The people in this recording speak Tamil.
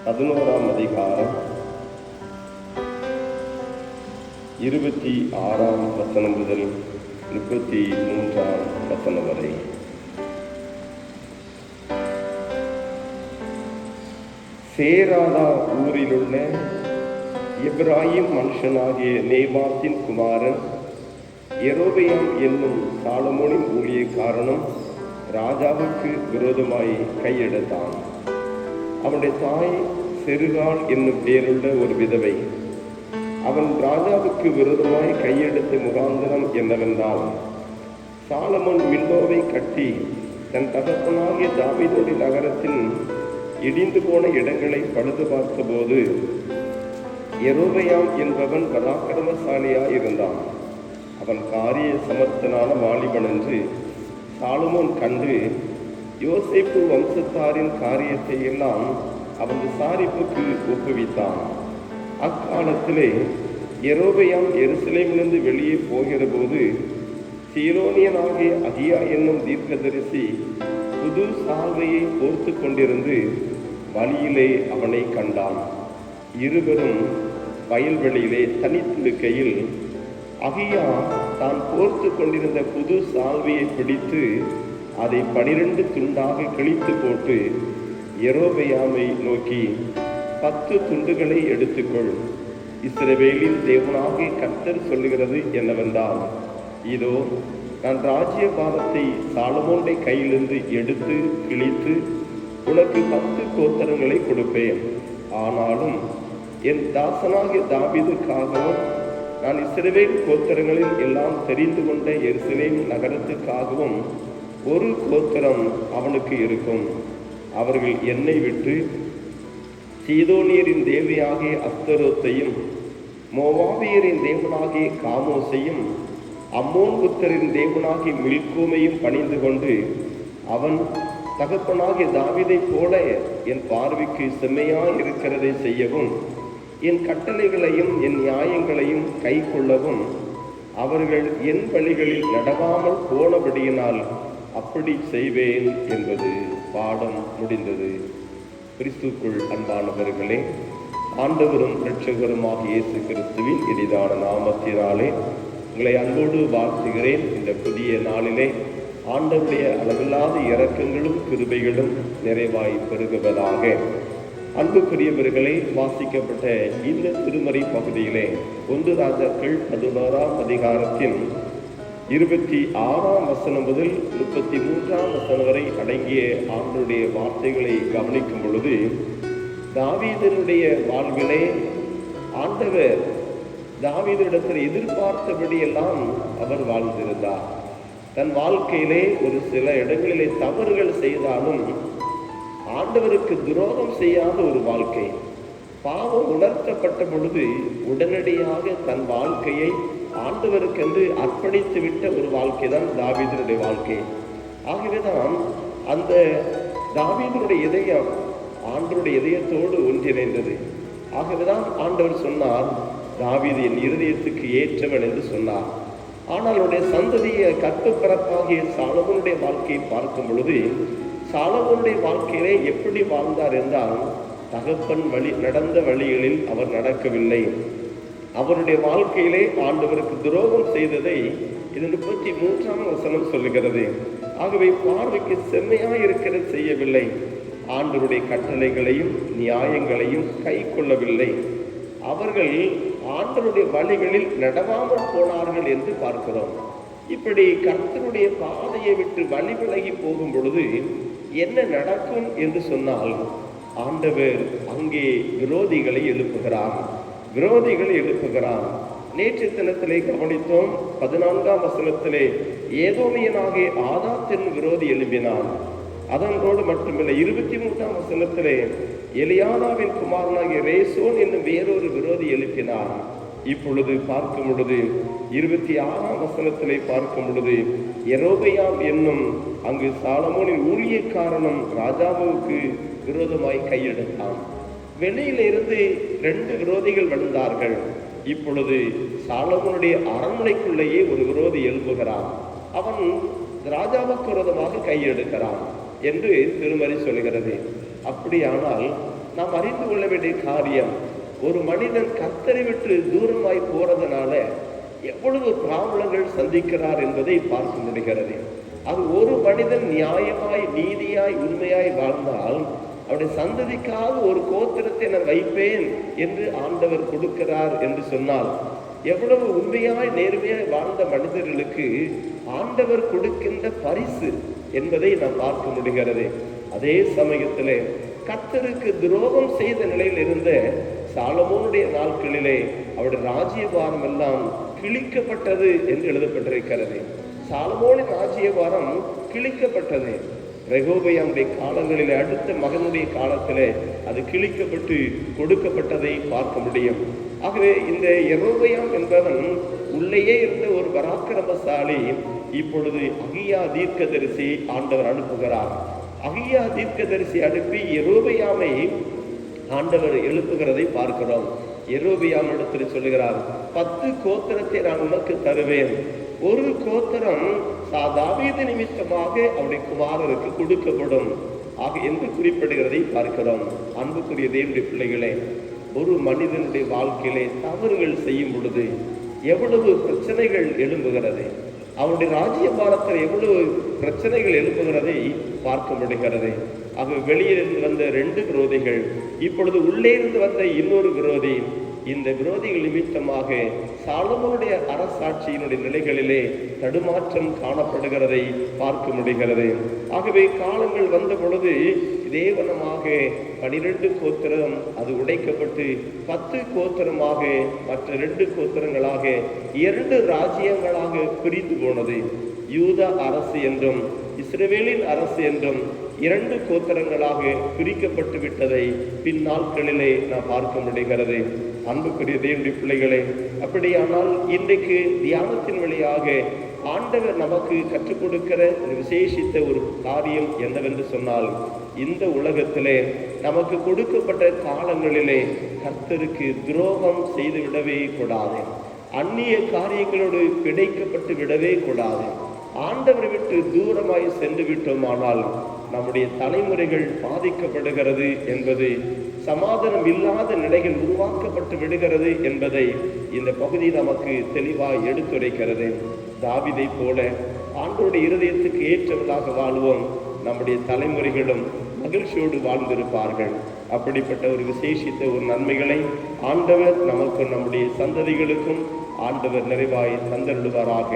11ஆம் அதிகாரம் 26ஆம் வசனம் முதல் 33ஆம் வசனம் வரை. சேராதா ஊரிலுள்ள எப்ராயிம் மனுஷனாகிய நேபாத்தின் குமாரன் யெரொபெயாம் என்னும் சாலமோனின் ஊழியக்காரனும் ராஜாவுக்கு விரோதமாய் கையெடுத்தான். அவனுடைய தாய் செருகாள் என்னும் பேருள்ள ஒரு விதவை. அவன் ராஜாவுக்கு விரோதமாய் கையெடுத்த முகாந்திரம் என்னவென்றால், சாலமோன் மில்லோவை கட்டி தன் தகப்பனாகிய தாவீதுடைய நகரத்தின் இடிந்து போன இடங்களை பழுது பார்த்தபோது யெரொபெயாம் என்பவன் பராக்கிரமசாலியாயிருந்தான். அவன் காரிய சமர்த்தனான வாலிபன் என்று சாலமோன் கண்டு யோசேப்பு வம்சத்தாரின் காரியத்தை எல்லாம் அவன் விசாரிப்புக்கு ஒப்புவித்தான். அக்காலத்திலே யெரொபெயாம் எருசலேமிலிருந்து வெளியே போகிற போது சீலோனியனாகிய அகியா என்னும் தீர்க்கதரிசி புது சால்வையை போர்த்து கொண்டிருந்து வழியிலே அவனை கண்டான். இருவரும் வயல்வெளியிலே தனித்திருக்கையில் அகியா தான் போர்த்து கொண்டிருந்த புது சால்வையை பிடித்து அதை 12 துண்டாக கிழித்து போட்டு யெரொபெயாமை நோக்கி, 10 துண்டுகளை எடுத்துக்கொள். இஸ்ரவேலின் தேவனாகிய கர்த்தர் சொல்லுகிறது என்னவென்றால், இதோ நான் ராஜ்யபாரத்தை சாலமோனுடைய கையிலிருந்து எடுத்து கிழித்து உனக்கு 10 கோத்திரங்களை கொடுப்பேன். ஆனாலும் என் தாசனாகிய தாவீதுக்காகவும் நான் இஸ்ரவேல் கோத்திரங்களில் எல்லாம் தெரிந்து கொண்ட எருசலேம் நகரத்துக்காகவும் ஒரு கோத்திரம் அவனுக்கு இருக்கும். அவர்கள் என்னை விட்டு சீதோனியரின் தேவியாகிய அஸ்தரோத்தையும் மோவாபியரின் தேவனாகிய காமோசையும் அம்மோன் புத்தரின் தேவனாகிய மில்கோமையும் பணிந்து கொண்டு அவன் தகப்பனாகிய தாவீதைப் போல என் பார்வைக்கு செம்மையாயிருக்கிறதை செய்யவும் என் கட்டளைகளையும் என் நியாயங்களையும் கை கொள்ளவும் அவர்கள் என் வழிகளில் நடவாமல் போனபடியினால் அப்படி செய்வேன் என்பது பாடம் முடிந்தது. கிறிஸ்துக்குள் அன்பானவர்களே, ஆண்டவரும் இரட்சகருமாக இயேசு கிறிஸ்துவின் இனிதான நாமத்தினாலே உங்களை அன்போடு வாழ்த்துகிறேன். இந்த புதிய நாளிலே ஆண்டவருடைய அளவில்லாத இரக்கங்களும் கிருபைகளும் நிறைவாய் பெருகுவதாக. அன்புக்குரியவர்களே, வாசிக்கப்பட்ட இந்த திருமறை பகுதியிலே 1 ராஜாக்கள் 11ஆம் அதிகாரத்தின் 26ஆம் வசனம் முதல் 33ஆம் வசனம் வரை அடங்கிய ஆண்டவருடைய வார்த்தைகளை கவனிக்கும் பொழுது, தாவீதனுடைய வாழ்விலே ஆண்டவர் தாவீதிடத்தில் எதிர்பார்த்தபடியெல்லாம் அவர் வாழ்ந்திருந்தார். தன் வாழ்க்கையிலே ஒரு சில இடங்களிலே தவறுகள் செய்தாலும் ஆண்டவருக்கு துரோகம் செய்யாத ஒரு வாழ்க்கை. பாவம் உணர்த்தப்பட்ட பொழுது உடனடியாக தன் வாழ்க்கையை ஆண்டவருக்கென்று அர்ப்பணித்து விட்ட ஒரு வாழ்க்கை தான் தாவீதனுடைய வாழ்க்கை. ஆகவேதான் அந்த தாவீதனுடைய இதயம் ஆண்டவருடைய இதயத்தோடு ஒன்றிணைந்தது. ஆகவேதான் ஆண்டவர் சொன்னார், தாவீது என் இருதயத்துக்கு ஏற்றவன் என்று சொன்னார். ஆனால் அவருடைய சந்ததியை கற்புப்பிறப்பாகிய சாலமோனுடைய வாழ்க்கையை பார்க்கும் பொழுது, சாலமோனுடைய வாழ்க்கையிலே எப்படி வாழ்ந்தார் என்றால், தகப்பன் நடந்த வழிகளில் அவர் நடக்கவில்லை. அவருடைய வாழ்க்கையிலே ஆண்டவருக்கு துரோகம் செய்ததை இது 33ஆம் வசனம் சொல்லுகிறது. ஆகவே பார்வைக்கு செம்மையாயிருக்கிற செய்யவில்லை, ஆண்டவருடைய கட்டளைகளையும் நியாயங்களையும் கை கொள்ளவில்லை. அவர்கள் ஆண்டவருடைய வழிகளில் நடவாமல் போனார்கள் என்று பார்க்கிறோம். இப்படி கர்த்தருடைய பாதையை விட்டு வழி விலகி போகும் பொழுது என்ன நடக்கும் என்று சொன்னால், ஆண்டவர் அங்கே விரோதிகளை எழுப்புகிறார். நேற்று தினத்திலே கவனித்தோம். 14ஆம் வசனத்திலே ஏதோமியனாகிய ஆதாத்தின் விரோதி எழுப்பினான். அதனோடு மட்டுமில்லை, 23ஆம் வசனத்திலே எலியானாவின் குமாரனாகிய ரேசோன் என்னும் வேறொரு விரோதி எழுப்பினார். இப்பொழுது பார்க்கும் பொழுது 26ஆம் வசனத்திலே பார்க்கும் பொழுது யெரொபெயாம் என்னும் அங்கு சாலமோனின் ஊழியக்காரனும் ராஜாவுக்கு விரோதமாய் கையெடுத்தான். வெளியிலிருந்து 2 விரோதிகள் வந்தார்கள். இப்பொழுது சாலமோனுடைய அரண்மனைக்குள்ளேயே ஒரு விரோதி எழுப்புகிறான். அவன் ராஜாவுக்கு விரோதமாக கையெடுக்கிறான் என்று திருமறை சொல்கிறது. அப்படியானால் நாம் அறிந்து கொள்ள வேண்டிய காரியம், ஒரு மனிதன் கர்த்தரை விட்டு தூரமாய் போறதுனால எவ்வளவு பிராபலங்கள் சந்திக்கிறார் என்பதை பார்க்க முடிகிறது. அது ஒரு மனிதன் நியாயமாய், நீதியாய், உண்மையாய் வாழ்ந்தால் அவருடைய சந்ததிக்காக ஒரு கோத்திரத்தை நான் வைப்பேன் என்று ஆண்டவர் கொடுக்கிறார் என்று சொன்னால், எவ்வளவு உண்மையாய் நேர்மையாய் வாழ்ந்த மனிதர்களுக்கு ஆண்டவர் கொடுக்கின்ற பரிசு என்பதை நாம் பார்க்க முடிகிறது. அதே சமயத்திலே கர்த்தருக்கு துரோகம் செய்த நிலையில் இருந்த சாலமோனுடைய நாட்களிலே அவருடைய ராஜ்யபாரம் எல்லாம் கிழிக்கப்பட்டது என்று எழுதப்பட்டிருக்கிறது. சாலமோனின் ராஜ்யபாரம் கிழிக்கப்பட்டது. ரெகோபெயாமுடைய காலங்களிலே, அடுத்த மகனுடைய காலத்திலே அது கிழிக்கப்பட்டு கொடுக்கப்பட்டதை பார்க்க முடியும். ஆகவே இந்த யெரொபெயாம் என்பவன் உள்ளேயே இருந்த ஒரு பராக்கிரமசாலி இப்பொழுது அகியா தீர்க்கதரிசி ஆண்டவர் அனுப்புகிறார். அகியா தீர்க்கதரிசி அனுப்பி யெரொபெயாமை ஆண்டவர் எழுப்புகிறதை பார்க்கிறோம். யெரொபெயாம் இடத்தில் சொல்லுகிறார், 10 கோத்திரத்தை நான் உனக்கு தருவேன், ஒரு கோத்திரம் தாவீது நிமித்தமாக அவருடைய குமாரருக்கு கொடுக்கப்படும் ஆக என்று குறிப்பிடுகிறதை பார்க்கிறோம். அன்புக்குரிய தேவனுடைய பிள்ளைகளே, ஒரு மனிதனுடைய வாழ்க்கையிலே தவறுகள் செய்யும் பொழுது எவ்வளவு பிரச்சனைகள் எழும்புகிறது, அவருடைய ராஜ்யபாரத்தில் எவ்வளவு பிரச்சனைகள் எழுப்புகிறதை பார்க்க முடிகிறது. ஆக வெளியிலிருந்து வந்த 2 விரோதிகள், இப்பொழுது உள்ளே இருந்து வந்த இன்னொரு விரோதி, இந்த விரோதிகள் நிமித்தமாக சாலமோனுடைய அரசாட்சியினுடைய நிலைகளிலே தடுமாற்றம் காணப்படுகிறதை பார்க்க முடிகிறது. ஆகவே காலங்கள் வந்த பொழுது தேவனமாக 12 கோத்திரம் அது உடைக்கப்பட்டு 10 கோத்திரமாக, மற்ற 2 கோத்திரங்களாக 2 ராஜ்யங்களாக பிரிந்து போனது. யூதா அரசு என்றும் இஸ்ரவேலின் அரசு என்றும் 2 கோத்திரங்களாக பிரிக்கப்பட்டு விட்டதை பின்னாட்களிலே நாம் பார்க்க முடிகிறது. அன்புக்குரிய தேவனுடைய பிள்ளைகளே, அப்படியானால் இன்றைக்கு தியானத்தின் வழியாக ஆண்டவர் நமக்கு கற்றுக் கொடுக்கிற ஒரு விசேஷித்த ஒரு காரியம் என்னவென்று சொன்னால், இந்த உலகத்திலே நமக்கு கொடுக்கப்பட்ட காலங்களிலே கர்த்தருக்கு துரோகம் செய்து விடவே கூடாது, அந்நிய காரியங்களோடு பிணைக்கப்பட்டு விடவே கூடாது. ஆண்டவரை விட்டு தூரமாய் சென்று விட்டோமானால் நம்முடைய தலைமுறைகள் பாதிக்கப்படுகிறது என்பது, சமாதானம் இல்லாத நிலைகள் உருவாக்கப்பட்டு விடுகிறது என்பதை இந்த பகுதி நமக்கு தெளிவாய் எடுத்துரைக்கிறது. தாவீதை போல ஆண்டவருடைய இருதயத்துக்கு ஏற்றவர்களாக வாழ்வோம், நம்முடைய தலைமுறைகளும் மகிழ்ச்சியோடு வாழ்ந்திருப்பார்கள். அப்படிப்பட்ட ஒரு விசேஷித்த ஒரு நன்மைகளை ஆண்டவர் நமக்கும் நம்முடைய சந்ததிகளுக்கும் ஆண்டவர் நிறைவாய் தந்தருள்வாராக.